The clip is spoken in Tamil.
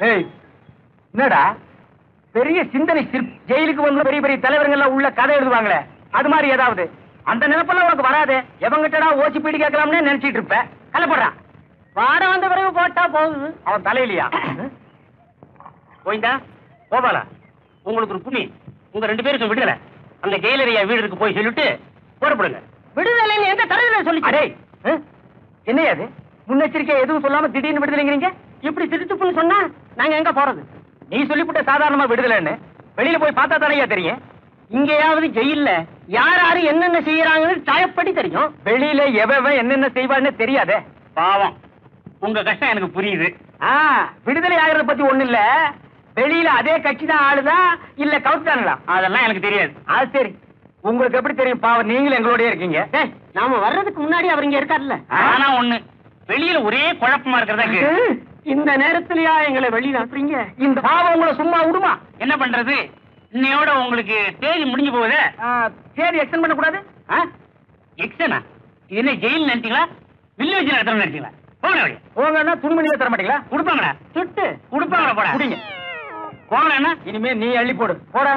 ஏய் என்னடா பெரிய சிந்தனை ஜெயிலுக்கு வந்து பெரிய பெரிய தலைவர்கள் எல்லாம் உள்ள கதை எழுதுவாங்களே அது மாதிரி ஏதாவது அந்த நினைப்பெல்லாம் உனக்கு வராது. எவங்கிட்டடா ஓசி பீடி கேட்கலாம்னு நினைச்சிட்டு இருப்ப. கலப்படுறான் வாட வந்த பிறகு போட்டா போகுது. அவன் தலையிலையா போயிந்தா கோபாலா உங்களுக்கு ஒரு புண்ணி. உங்க 2 பேருக்கு விடுதலை. அந்த ஜெயிலரியா வீடுக்கு போய் சொல்லிட்டு போறப்படுங்க. விடுதலை எந்த தலையில சொல்லி அடே என்னையா அது முன்னெச்சரிக்கை எதுவும் சொல்லாம திடீர்னு விடுதலைங்கிறீங்க. இப்படி திருத்துப்புன்னு சொன்னா நாங்க எங்க போறது? நீ சொல்லிவிட்ட சாதாரணமா விடுதலைன்னு வெளியில போய் பார்த்தா தானையா தெரியும். இங்கேயாவது ஜெயில்ல யார் யாரு என்னென்ன செய்யறாங்கன்னு சாயப்படி தெரியும். வெளியில எவன் என்னென்ன செய்வான்னு தெரியாதே. பாவம் உங்க கஷ்டம் எனக்கு புரியுது. விடுதலை ஆகிறத பத்தி ஒண்ணு இல்ல. வெளியில அதே கட்சி தான் ஆளுதா இல்ல கவுத்தானுங்களா அதெல்லாம் எனக்கு தெரியாது. அது சரி உங்களுக்கு எப்படி தெரியும்? பாவம் நீங்களும் எங்களோடய இருக்கீங்க. நாம வர்றதுக்கு முன்னாடி அவர் இங்க இருக்காருல்ல. ஆனா ஒண்ணு வெளியில ஒரே குழப்பமா இருக்கிறதா. இந்த நேரத்திலயா எங்களை வெளியில அனுப்புறீங்க? இந்த பாவம் உங்களை சும்மா விடுமா? என்ன பண்றது? இன்னையோட உங்களுக்கு தேதி முடிஞ்சு போகுது. தேதி எக்ஸ்டெண்ட் பண்ண கூடாது. எக்ஸ்டனா? இது என்ன ஜெயில் நினைச்சீங்களா? வில்லேஜ் நடத்துறோம் நினைச்சீங்களா? போங்கன்னா துணிமணியா தர மாட்டீங்களா? கொடுப்பாங்களா? சுட்டு கொடுப்பாங்களா? போட குடிங்க. போங்களா? இனிமே நீ அள்ளி போடு. போடா.